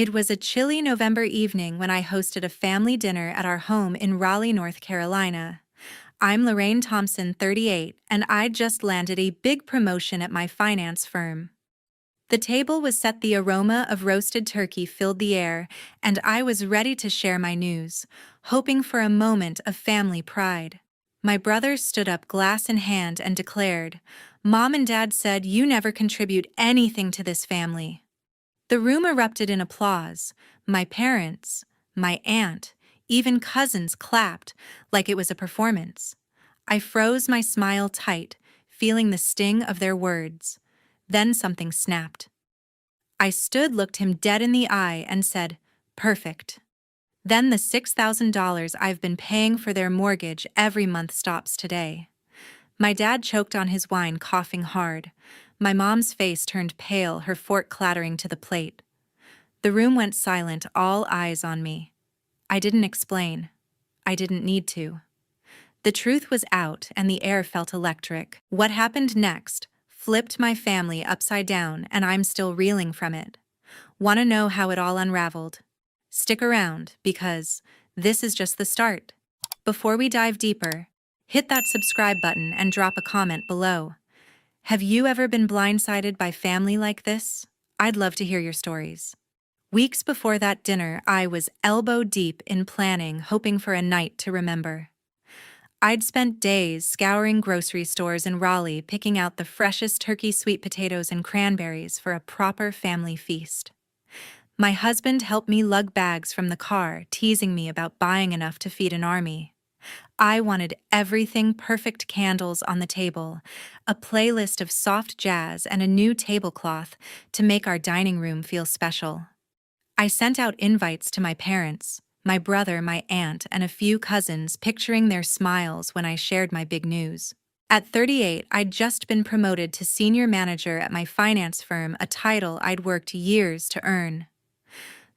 It was a chilly November evening when I hosted a family dinner at our home in Raleigh, North Carolina. I'm Lorraine Thompson, 38, and I'd just landed a big promotion at my finance firm. The table was set, the aroma of roasted turkey filled the air, and I was ready to share my news, hoping for a moment of family pride. My brother stood up, glass in hand, and declared, "Mom and Dad said you never contribute anything to this family." The room erupted in applause. My parents, my aunt, even cousins clapped like it was a performance. I froze, my smile tight, feeling the sting of their words. Then something snapped. I stood, looked him dead in the eye, and said, "Perfect." Then the $6,000 I've been paying for their mortgage every month stops today. My dad choked on his wine, coughing hard. My mom's face turned pale, her fork clattering to the plate. The room went silent, all eyes on me. I didn't explain. I didn't need to. The truth was out, and the air felt electric. What happened next flipped my family upside down, and I'm still reeling from it. Want to know how it all unraveled? Stick around, because this is just the start. Before we dive deeper, hit that subscribe button and drop a comment below. Have you ever been blindsided by family like this? I'd love to hear your stories. Weeks before that dinner, I was elbow deep in planning, hoping for a night to remember. I'd spent days scouring grocery stores in Raleigh, picking out the freshest turkey, sweet potatoes, and cranberries for a proper family feast. My husband helped me lug bags from the car, teasing me about buying enough to feed an army. I wanted everything perfect: candles on the table, a playlist of soft jazz, and a new tablecloth to make our dining room feel special. I sent out invites to my parents, my brother, my aunt, and a few cousins, picturing their smiles when I shared my big news. At 38, I'd just been promoted to senior manager at my finance firm, a title I'd worked years to earn.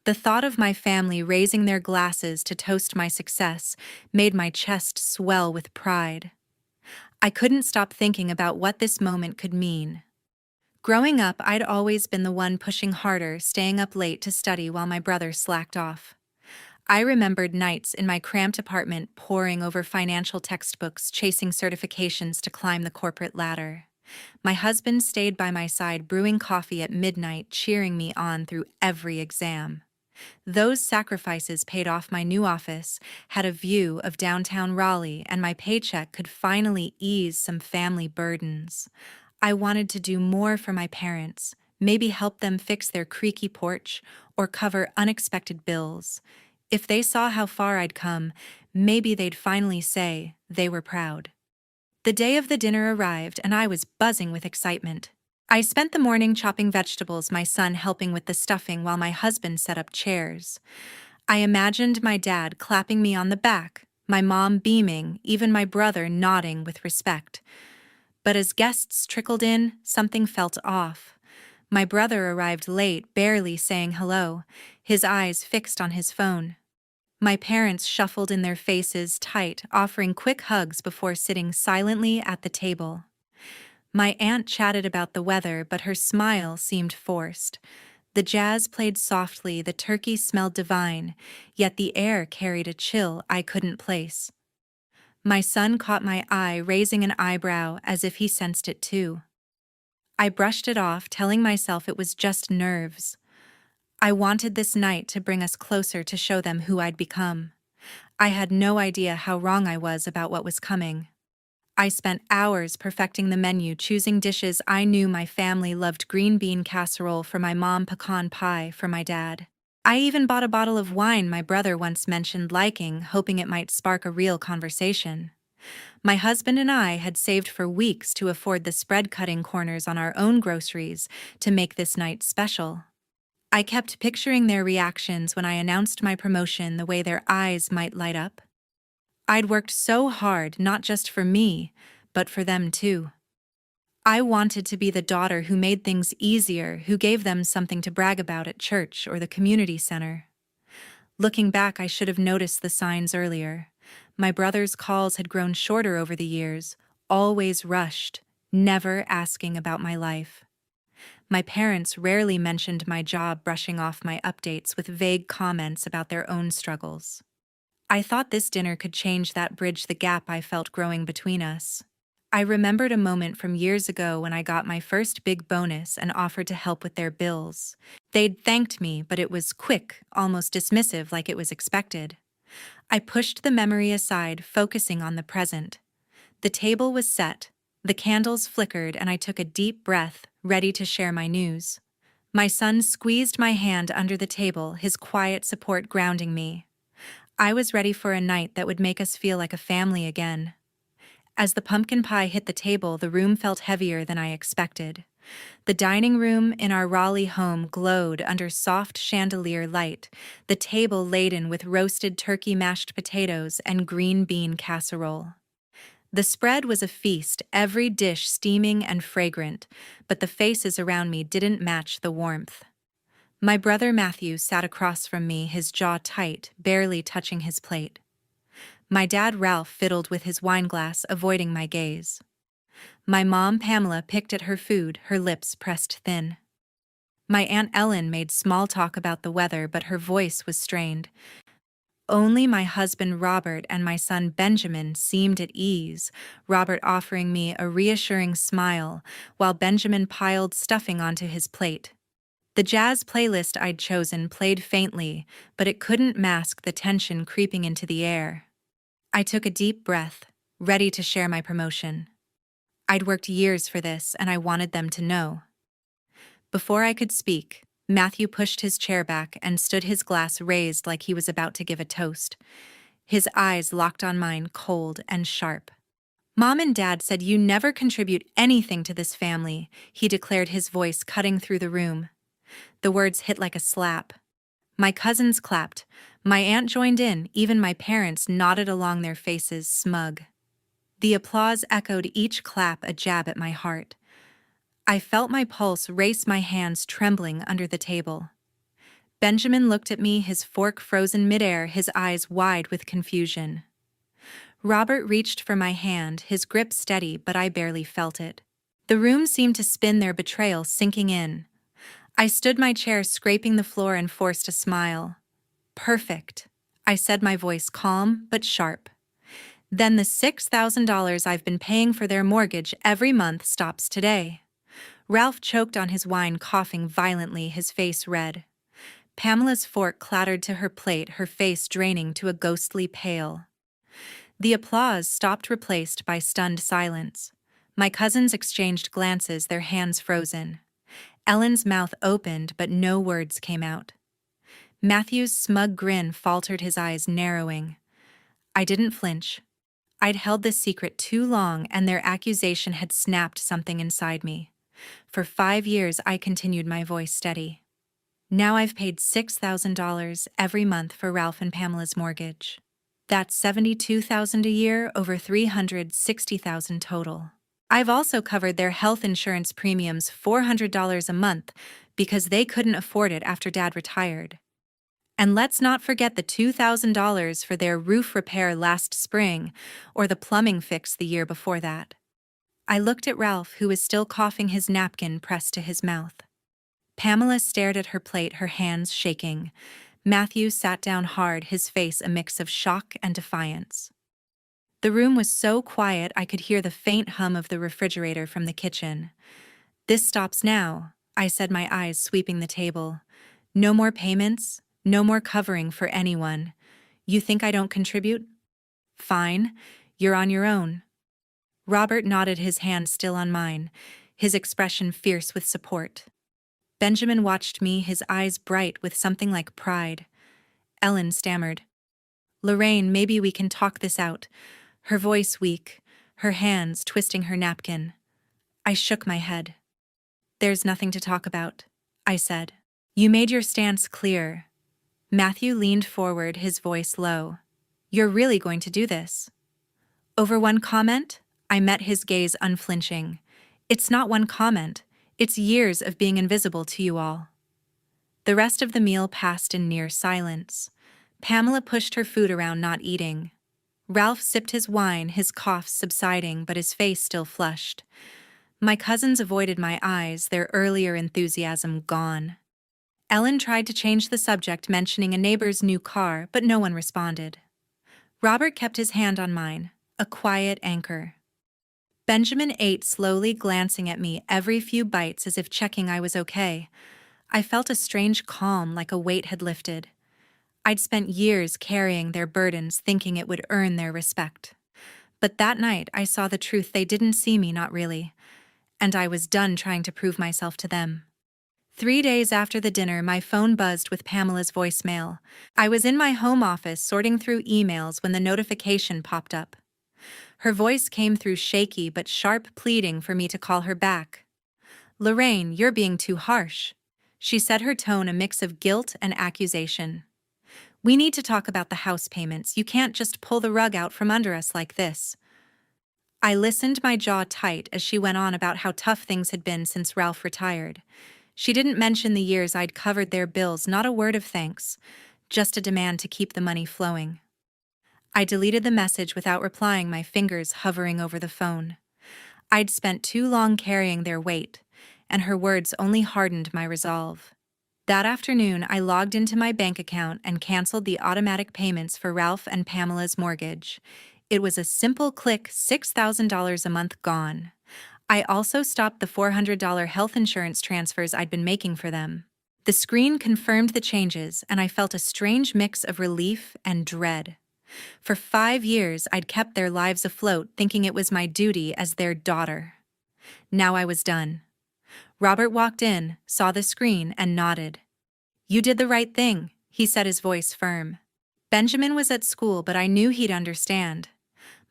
The thought of my family raising their glasses to toast my success made my chest swell with pride. I couldn't stop thinking about what this moment could mean. Growing up, I'd always been the one pushing harder, staying up late to study while my brother slacked off. I remembered nights in my cramped apartment poring over financial textbooks, chasing certifications to climb the corporate ladder. My husband stayed by my side, brewing coffee at midnight, cheering me on through every exam. Those sacrifices paid off. My new office had a view of downtown Raleigh, and my paycheck could finally ease some family burdens. I wanted to do more for my parents, maybe help them fix their creaky porch or cover unexpected bills. If they saw how far I'd come, maybe they'd finally say they were proud. The day of the dinner arrived, and I was buzzing with excitement. I spent the morning chopping vegetables, my son helping with the stuffing while my husband set up chairs. I imagined my dad clapping me on the back, my mom beaming, even my brother nodding with respect. But as guests trickled in, something felt off. My brother arrived late, barely saying hello, his eyes fixed on his phone. My parents shuffled in, their faces tight, offering quick hugs before sitting silently at the table. My aunt chatted about the weather, but her smile seemed forced. The jazz played softly, the turkey smelled divine, yet the air carried a chill I couldn't place. My son caught my eye, raising an eyebrow as if he sensed it too. I brushed it off, telling myself it was just nerves. I wanted this night to bring us closer, to show them who I'd become. I had no idea how wrong I was about what was coming. I spent hours perfecting the menu, choosing dishes I knew my family loved: green bean casserole for my mom, pecan pie for my dad. I even bought a bottle of wine my brother once mentioned liking, hoping it might spark a real conversation. My husband and I had saved for weeks to afford the spread-cutting corners on our own groceries to make this night special. I kept picturing their reactions when I announced my promotion, the way their eyes might light up. I'd worked so hard, not just for me, but for them too. I wanted to be the daughter who made things easier, who gave them something to brag about at church or the community center. Looking back, I should have noticed the signs earlier. My brother's calls had grown shorter over the years, always rushed, never asking about my life. My parents rarely mentioned my job, brushing off my updates with vague comments about their own struggles. I thought this dinner could change that, bridge the gap I felt growing between us. I remembered a moment from years ago when I got my first big bonus and offered to help with their bills. They'd thanked me, but it was quick, almost dismissive, like it was expected. I pushed the memory aside, focusing on the present. The table was set, the candles flickered, and I took a deep breath, ready to share my news. My son squeezed my hand under the table, his quiet support grounding me. I was ready for a night that would make us feel like a family again. As the pumpkin pie hit the table, the room felt heavier than I expected. The dining room in our Raleigh home glowed under soft chandelier light, the table laden with roasted turkey, mashed potatoes, and green bean casserole. The spread was a feast, every dish steaming and fragrant, but the faces around me didn't match the warmth. My brother Matthew sat across from me, his jaw tight, barely touching his plate. My dad Ralph fiddled with his wineglass, avoiding my gaze. My mom Pamela picked at her food, her lips pressed thin. My Aunt Ellen made small talk about the weather, but her voice was strained. Only my husband Robert and my son Benjamin seemed at ease, Robert offering me a reassuring smile, while Benjamin piled stuffing onto his plate. The jazz playlist I'd chosen played faintly, but it couldn't mask the tension creeping into the air. I took a deep breath, ready to share my promotion. I'd worked years for this, and I wanted them to know. Before I could speak, Matthew pushed his chair back and stood, his glass raised like he was about to give a toast. His eyes locked on mine, cold and sharp. "Mom and Dad said you never contribute anything to this family," he declared, his voice cutting through the room. The words hit like a slap. My cousins clapped. My aunt joined in, even my parents nodded along, their faces smug. The applause echoed, each clap a jab at my heart. I felt my pulse race, my hands trembling under the table. Benjamin looked at me, his fork frozen midair, his eyes wide with confusion. Robert reached for my hand, his grip steady, but I barely felt it. The room seemed to spin, their betrayal sinking in. I stood my chair, scraping the floor, and forced a smile. "Perfect," I said, my voice calm but sharp. "Then the $6,000 I've been paying for their mortgage every month stops today." Ralph choked on his wine, coughing violently, his face red. Pamela's fork clattered to her plate, her face draining to a ghostly pale. The applause stopped, replaced by stunned silence. My cousins exchanged glances, their hands frozen. Ellen's mouth opened, but no words came out. Matthew's smug grin faltered, his eyes narrowing. I didn't flinch. I'd held this secret too long, and their accusation had snapped something inside me. For 5 years, I continued, my voice steady. "Now I've paid $6,000 every month for Ralph and Pamela's mortgage. That's $72,000 a year, over $360,000 total. I've also covered their health insurance premiums, $400 a month, because they couldn't afford it after Dad retired. And let's not forget the $2,000 for their roof repair last spring, or the plumbing fix the year before that." I looked at Ralph, who was still coughing, his napkin pressed to his mouth. Pamela stared at her plate, her hands shaking. Matthew sat down hard, his face a mix of shock and defiance. The room was so quiet I could hear the faint hum of the refrigerator from the kitchen. "This stops now," I said, my eyes sweeping the table. "No more payments, no more covering for anyone. You think I don't contribute? Fine, you're on your own." Robert nodded, his hand still on mine, his expression fierce with support. Benjamin watched me, his eyes bright with something like pride. Ellen stammered, "Lorraine, maybe we can talk this out," her voice weak, her hands twisting her napkin. I shook my head. "There's nothing to talk about," I said. "You made your stance clear." Matthew leaned forward, his voice low. "You're really going to do this?" "Over one comment?" I met his gaze, unflinching. "It's not one comment. It's years of being invisible to you all." The rest of the meal passed in near silence. Pamela pushed her food around, not eating. Ralph sipped his wine, his cough subsiding, but his face still flushed. My cousins avoided my eyes, their earlier enthusiasm gone. Ellen tried to change the subject, mentioning a neighbor's new car, but no one responded. Robert kept his hand on mine, a quiet anchor. Benjamin ate slowly, glancing at me every few bites as if checking I was okay. I felt a strange calm, like a weight had lifted. I'd spent years carrying their burdens, thinking it would earn their respect. But that night I saw the truth. They didn't see me, not really. And I was done trying to prove myself to them. 3 days after the dinner, my phone buzzed with Pamela's voicemail. I was in my home office sorting through emails when the notification popped up. Her voice came through shaky but sharp, pleading for me to call her back. "Lorraine, you're being too harsh," she said, her tone a mix of guilt and accusation. "We need to talk about the house payments. You can't just pull the rug out from under us like this." I listened, my jaw tight, as she went on about how tough things had been since Ralph retired. She didn't mention the years I'd covered their bills, not a word of thanks, just a demand to keep the money flowing. I deleted the message without replying, my fingers hovering over the phone. I'd spent too long carrying their weight, and her words only hardened my resolve. That afternoon, I logged into my bank account and canceled the automatic payments for Ralph and Pamela's mortgage. It was a simple click, $6,000 a month gone. I also stopped the $400 health insurance transfers I'd been making for them. The screen confirmed the changes, and I felt a strange mix of relief and dread. For 5 years, I'd kept their lives afloat, thinking it was my duty as their daughter. Now I was done. Robert walked in, saw the screen, and nodded. "You did the right thing," he said, his voice firm. Benjamin was at school, but I knew he'd understand.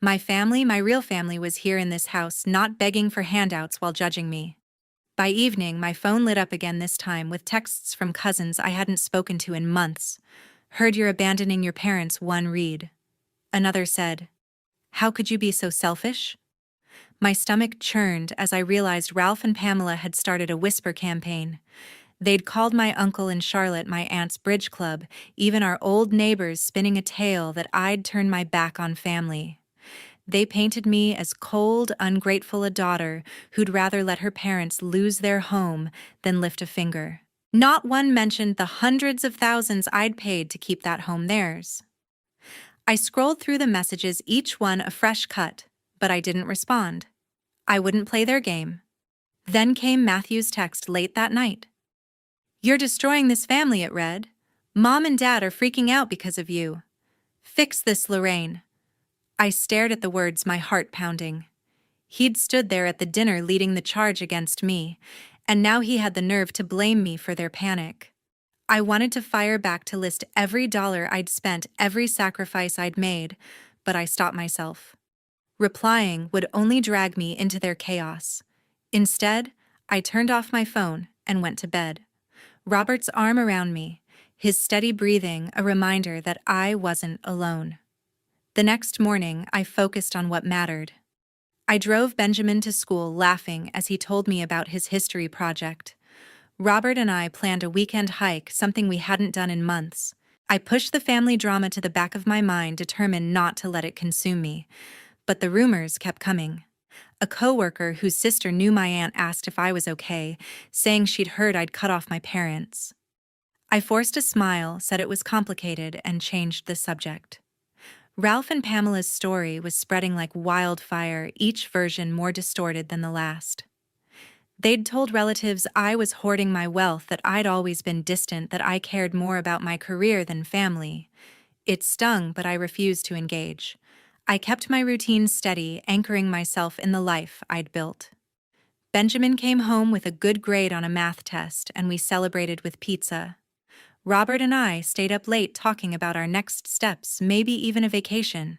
My family, my real family, was here in this house, not begging for handouts while judging me. By evening, my phone lit up again, this time with texts from cousins I hadn't spoken to in months. "Heard you're abandoning your parents," one read. Another said, "How could you be so selfish?" My stomach churned as I realized Ralph and Pamela had started a whisper campaign. They'd called my uncle in Charlotte my aunt's bridge club, even our old neighbors spinning a tale that I'd turned my back on family. They painted me as cold, ungrateful, a daughter who'd rather let her parents lose their home than lift a finger. Not one mentioned the hundreds of thousands I'd paid to keep that home theirs. I scrolled through the messages, each one a fresh cut, but I didn't respond. I wouldn't play their game. Then came Matthew's text late that night. "You're destroying this family," it read. "Mom and Dad are freaking out because of you. Fix this, Lorraine." I stared at the words, my heart pounding. He'd stood there at the dinner leading the charge against me, and now he had the nerve to blame me for their panic. I wanted to fire back, to list every dollar I'd spent, every sacrifice I'd made, but I stopped myself. Replying would only drag me into their chaos. Instead, I turned off my phone and went to bed. Robert's arm around me, his steady breathing a reminder that I wasn't alone. The next morning, I focused on what mattered. I drove Benjamin to school, laughing as he told me about his history project. Robert and I planned a weekend hike, something we hadn't done in months. I pushed the family drama to the back of my mind, determined not to let it consume me. But the rumors kept coming. A coworker whose sister knew my aunt asked if I was okay, saying she'd heard I'd cut off my parents. I forced a smile, said it was complicated, and changed the subject. Ralph and Pamela's story was spreading like wildfire, each version more distorted than the last. They'd told relatives I was hoarding my wealth, that I'd always been distant, that I cared more about my career than family. It stung, but I refused to engage. I kept my routine steady, anchoring myself in the life I'd built. Benjamin came home with a good grade on a math test, and we celebrated with pizza. Robert and I stayed up late talking about our next steps, maybe even a vacation.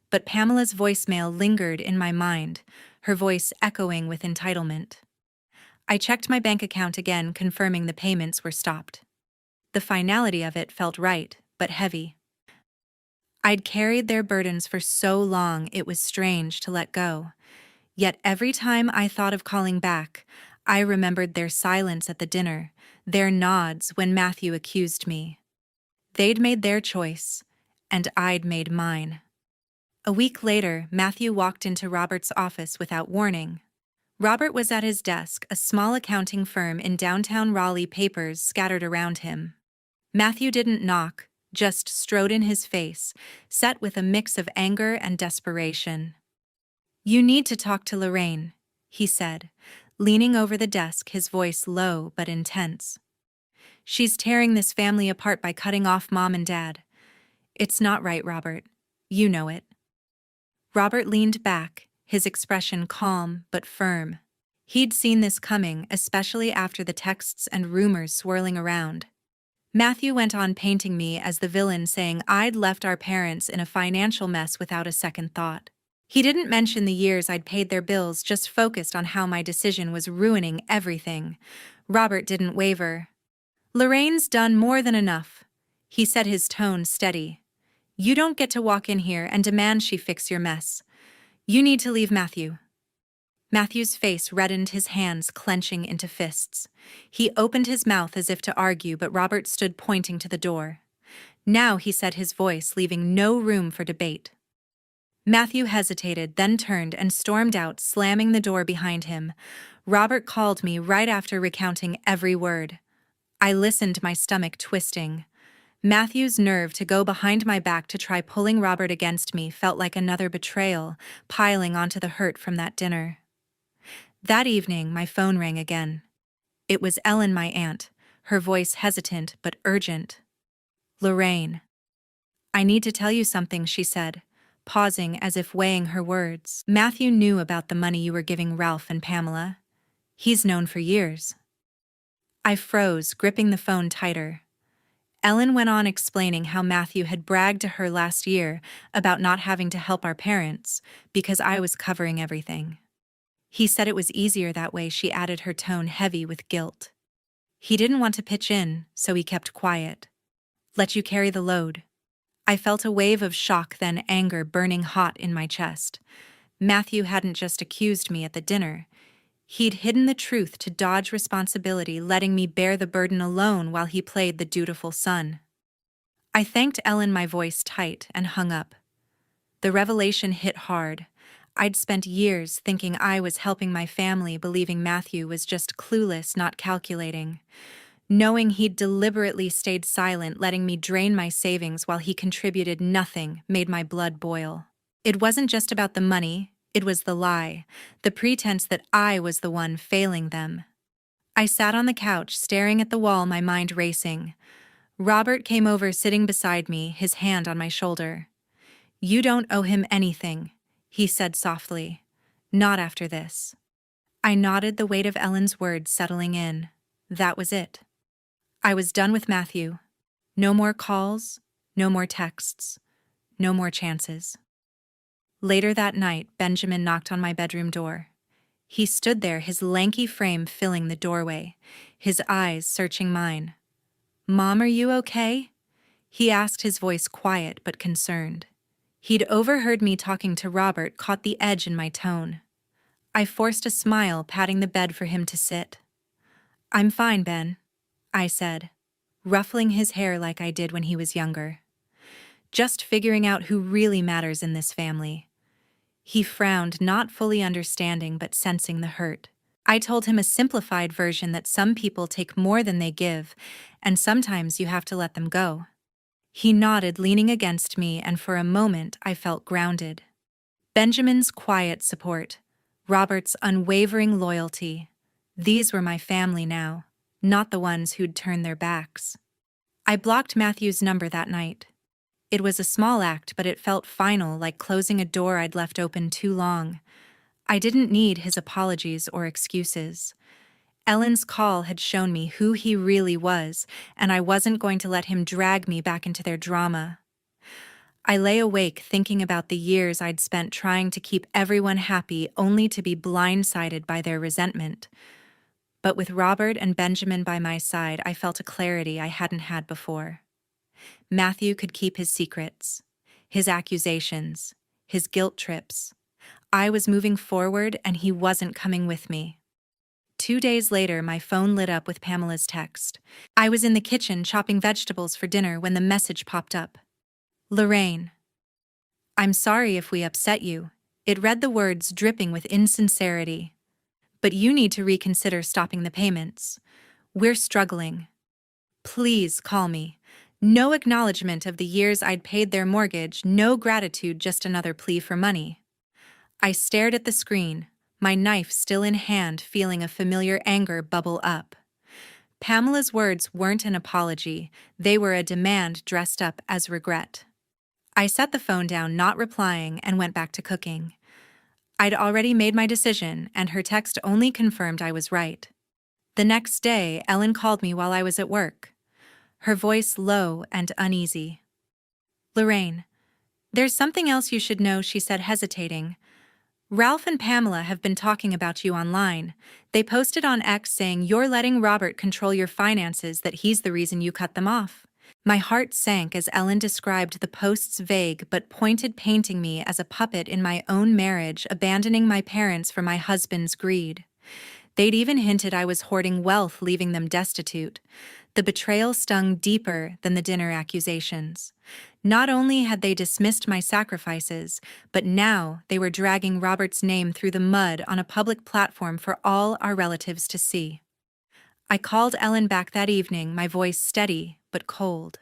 But Pamela's voicemail lingered in my mind, her voice echoing with entitlement. I checked my bank account again, confirming the payments were stopped. The finality of it felt right, but heavy. I'd carried their burdens for so long, it was strange to let go. Yet every time I thought of calling back, I remembered their silence at the dinner, their nods when Matthew accused me. They'd made their choice, and I'd made mine. A week later, Matthew walked into Robert's office without warning. Robert was at his desk, a small accounting firm in downtown Raleigh, papers scattered around him. Matthew didn't knock, just strode in his face, set with a mix of anger and desperation. "You need to talk to Lorraine," he said, leaning over the desk, his voice low but intense. "She's tearing this family apart by cutting off Mom and Dad. It's not right, Robert. You know it." Robert leaned back, his expression calm but firm. He'd seen this coming, especially after the texts and rumors swirling around. Matthew went on painting me as the villain, saying I'd left our parents in a financial mess without a second thought. He didn't mention the years I'd paid their bills, just focused on how my decision was ruining everything. Robert didn't waver. "Lorraine's done more than enough," he said, his tone steady. "You don't get to walk in here and demand she fix your mess. You need to leave Matthew." Matthew's face reddened, his hands clenching into fists. He opened his mouth as if to argue, but Robert stood pointing to the door. "Now," he said, his voice leaving no room for debate. Matthew hesitated, then turned and stormed out, slamming the door behind him. Robert called me right after, recounting every word. I listened, my stomach twisting. Matthew's nerve to go behind my back to try pulling Robert against me felt like another betrayal, piling onto the hurt from that dinner. That evening, my phone rang again. It was Ellen, my aunt, her voice hesitant but urgent. "Lorraine, I need to tell you something," she said, pausing as if weighing her words. "Matthew knew about the money you were giving Ralph and Pamela. He's known for years." I froze, gripping the phone tighter. Ellen went on, explaining how Matthew had bragged to her last year about not having to help our parents because I was covering everything. "He said it was easier that way," she added, her tone heavy with guilt. "He didn't want to pitch in, so he kept quiet. Let you carry the load." I felt a wave of shock, then anger burning hot in my chest. Matthew hadn't just accused me at the dinner. He'd hidden the truth to dodge responsibility, letting me bear the burden alone while he played the dutiful son. I thanked Ellen, my voice tight, and hung up. The revelation hit hard. I'd spent years thinking I was helping my family, believing Matthew was just clueless, not calculating. Knowing he'd deliberately stayed silent, letting me drain my savings while he contributed nothing, made my blood boil. It wasn't just about the money, it was the lie, the pretense that I was the one failing them. I sat on the couch, staring at the wall, my mind racing. Robert came over, sitting beside me, his hand on my shoulder. "You don't owe him anything," he said softly. "Not after this." I nodded, the weight of Ellen's words settling in. That was it. I was done with Matthew. No more calls, no more texts, no more chances. Later that night, Benjamin knocked on my bedroom door. He stood there, his lanky frame filling the doorway, his eyes searching mine. "Mom, are you okay?" he asked, his voice quiet but concerned. He'd overheard me talking to Robert, caught the edge in my tone. I forced a smile, patting the bed for him to sit. "I'm fine, Ben," I said, ruffling his hair like I did when he was younger. "Just figuring out who really matters in this family." He frowned, not fully understanding but sensing the hurt. I told him a simplified version, that some people take more than they give, and sometimes you have to let them go. He nodded, leaning against me, and for a moment I felt grounded. Benjamin's quiet support, Robert's unwavering loyalty. These were my family now, not the ones who'd turned their backs. I blocked Matthew's number that night. It was a small act, but it felt final, like closing a door I'd left open too long. I didn't need his apologies or excuses. Ellen's call had shown me who he really was, and I wasn't going to let him drag me back into their drama. I lay awake thinking about the years I'd spent trying to keep everyone happy, only to be blindsided by their resentment. But with Robert and Benjamin by my side, I felt a clarity I hadn't had before. Matthew could keep his secrets, his accusations, his guilt trips. I was moving forward, and he wasn't coming with me. 2 days later, my phone lit up with Pamela's text. I was in the kitchen chopping vegetables for dinner when the message popped up. "Lorraine, I'm sorry if we upset you." It read, the words dripping with insincerity. but you need to reconsider stopping the payments. We're struggling. Please call me. No acknowledgement of the years I'd paid their mortgage, no gratitude, just another plea for money. I stared at the screen, my knife still in hand, feeling a familiar anger bubble up. Pamela's words weren't an apology, they were a demand dressed up as regret. I set the phone down, not replying, and went back to cooking. I'd already made my decision, and her text only confirmed I was right. The next day, Ellen called me while I was at work, her voice low and uneasy. "Lorraine, there's something else you should know," she said, hesitating. "Ralph and Pamela have been talking about you online. They posted on X saying you're letting Robert control your finances, that he's the reason you cut them off." My heart sank as Ellen described the post's vague but pointed, painting me as a puppet in my own marriage, abandoning my parents for my husband's greed. They'd even hinted I was hoarding wealth, leaving them destitute. The betrayal stung deeper than the dinner accusations. Not only had they dismissed my sacrifices, but now they were dragging Robert's name through the mud on a public platform for all our relatives to see. I called Ellen back that evening, my voice steady but cold.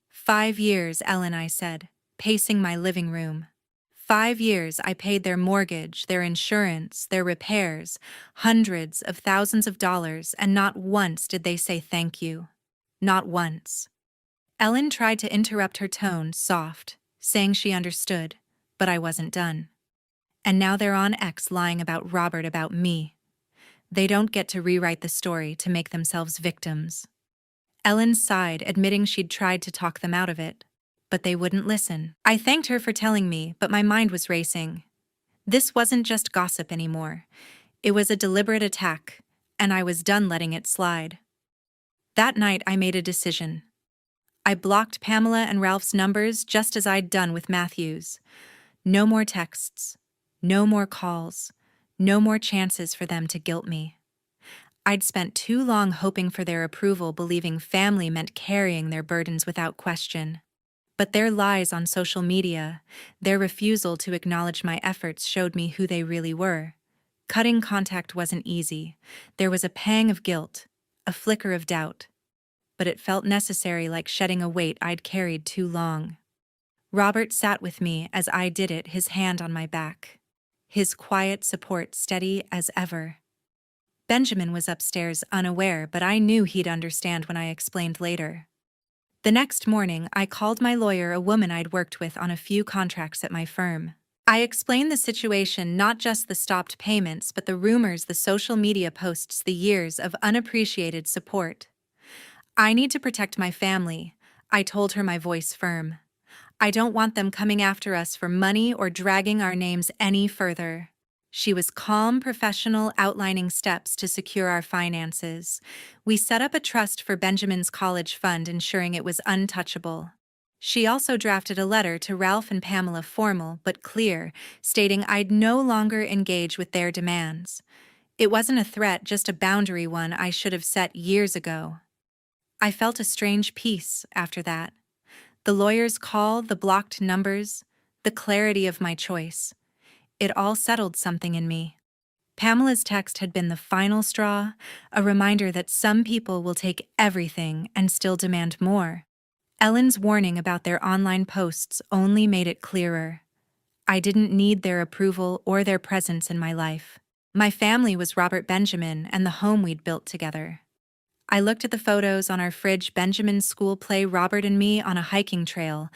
5 years, Ellen, I said, pacing my living room. 5 years I paid their mortgage, their insurance, their repairs, hundreds of thousands of dollars, and not once did they say thank you. Not once. Ellen tried to interrupt, her tone soft, saying she understood, but I wasn't done. And now they're on X lying about Robert, about me. They don't get to rewrite the story to make themselves victims. Ellen sighed, admitting she'd tried to talk them out of it, but they wouldn't listen. I thanked her for telling me, but my mind was racing. This wasn't just gossip anymore. It was a deliberate attack, and I was done letting it slide. That night I made a decision. I blocked Pamela and Ralph's numbers just as I'd done with Matthew's. No more texts, no more calls, no more chances for them to guilt me. I'd spent too long hoping for their approval, believing family meant carrying their burdens without question. But their lies on social media, their refusal to acknowledge my efforts, showed me who they really were. Cutting contact wasn't easy. There was a pang of guilt, a flicker of doubt. But it felt necessary, like shedding a weight I'd carried too long. Robert sat with me as I did it, his hand on my back. His quiet support steady as ever. Benjamin was upstairs, unaware, but I knew he'd understand when I explained later. The next morning, I called my lawyer, a woman I'd worked with on a few contracts at my firm. I explained the situation, not just the stopped payments, but the rumors, the social media posts, the years of unappreciated support. "I need to protect my family," I told her, my voice firm. "I don't want them coming after us for money or dragging our names any further." She was calm, professional, outlining steps to secure our finances. We set up a trust for Benjamin's college fund, ensuring it was untouchable. She also drafted a letter to Ralph and Pamela, formal but clear, stating I'd no longer engage with their demands. It wasn't a threat, just a boundary, one I should have set years ago. I felt a strange peace after that. The lawyer's call, the blocked numbers, the clarity of my choice. It all settled something in me. Pamela's text had been the final straw, a reminder that some people will take everything and still demand more. Ellen's warning about their online posts only made it clearer. I didn't need their approval or their presence in my life. My family was Robert, Benjamin, and the home we'd built together. I looked at the photos on our fridge, Benjamin's school play, Robert and me on a hiking trail,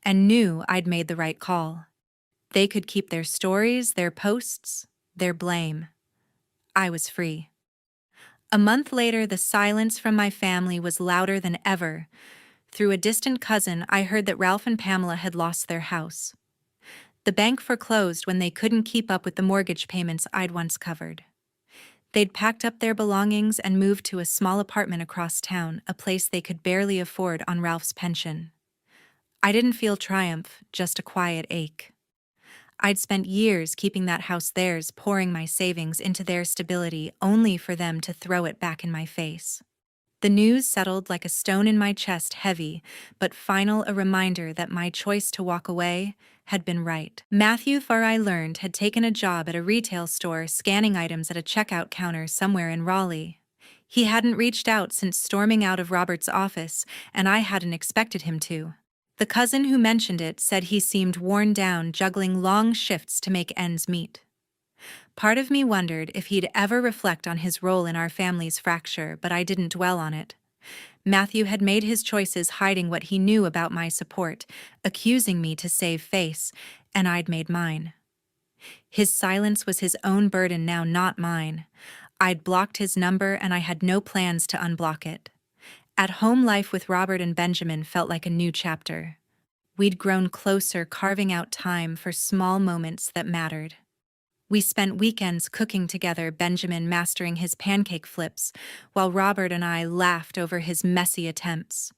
and knew I'd made the right call. They could keep their stories, their posts, their blame. I was free. A month later, the silence from my family was louder than ever. Through a distant cousin, I heard that Ralph and Pamela had lost their house. The bank foreclosed when they couldn't keep up with the mortgage payments I'd once covered. They'd packed up their belongings and moved to a small apartment across town, a place they could barely afford on Ralph's pension. I didn't feel triumph, just a quiet ache. I'd spent years keeping that house theirs, pouring my savings into their stability, only for them to throw it back in my face. The news settled like a stone in my chest, heavy, but final, a reminder that my choice to walk away had been right. Matthew, far I learned, had taken a job at a retail store scanning items at a checkout counter somewhere in Raleigh. He hadn't reached out since storming out of Robert's office, and I hadn't expected him to. The cousin who mentioned it said he seemed worn down juggling long shifts to make ends meet. Part of me wondered if he'd ever reflect on his role in our family's fracture, but I didn't dwell on it. Matthew had made his choices hiding what he knew about my support, accusing me to save face, and I'd made mine. His silence was his own burden now, not mine. I'd blocked his number and I had no plans to unblock it. At home, life with Robert and Benjamin felt like a new chapter. We'd grown closer, carving out time for small moments that mattered. We spent weekends cooking together, Benjamin mastering his pancake flips, while Robert and I laughed over his messy attempts.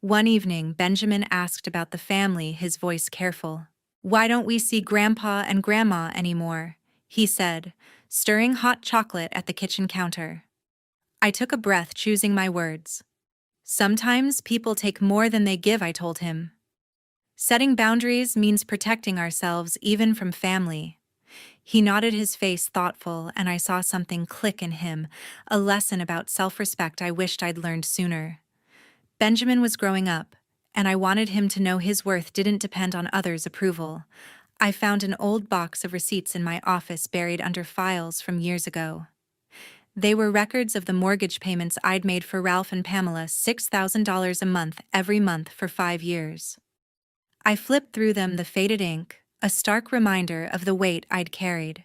One evening, Benjamin asked about the family, his voice careful. "Why don't we see Grandpa and Grandma anymore?" he said, stirring hot chocolate at the kitchen counter. I took a breath, choosing my words. "Sometimes people take more than they give," I told him. "Setting boundaries means protecting ourselves even from family." He nodded, his face thoughtful, and I saw something click in him, a lesson about self-respect I wished I'd learned sooner. Benjamin was growing up, and I wanted him to know his worth didn't depend on others' approval. I found an old box of receipts in my office buried under files from years ago. They were records of the mortgage payments I'd made for Ralph and Pamela, $6,000 a month every month for 5 years. I flipped through them, the faded ink, a stark reminder of the weight I'd carried.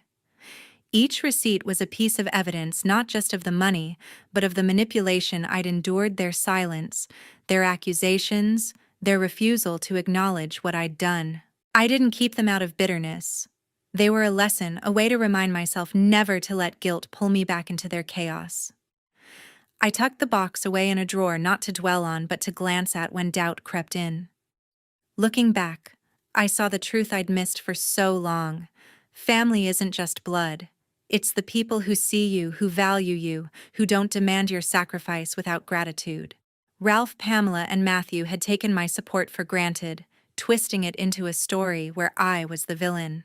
Each receipt was a piece of evidence, not just of the money, but of the manipulation I'd endured, their silence, their accusations, their refusal to acknowledge what I'd done. I didn't keep them out of bitterness. They were a lesson, a way to remind myself never to let guilt pull me back into their chaos. I tucked the box away in a drawer, not to dwell on, but to glance at when doubt crept in. Looking back, I saw the truth I'd missed for so long. Family isn't just blood. It's the people who see you, who value you, who don't demand your sacrifice without gratitude. Ralph, Pamela, and Matthew had taken my support for granted, twisting it into a story where I was the villain.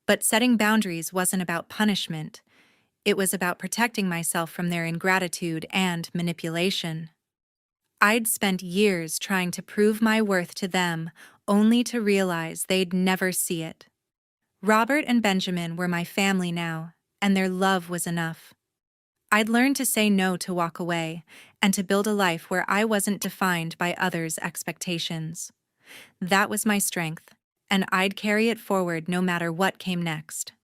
But setting boundaries wasn't about punishment. It was about protecting myself from their ingratitude and manipulation. I'd spent years trying to prove my worth to them, only to realize they'd never see it. Robert and Benjamin were my family now, and their love was enough. I'd learned to say no, to walk away, and to build a life where I wasn't defined by others' expectations. That was my strength, and I'd carry it forward no matter what came next.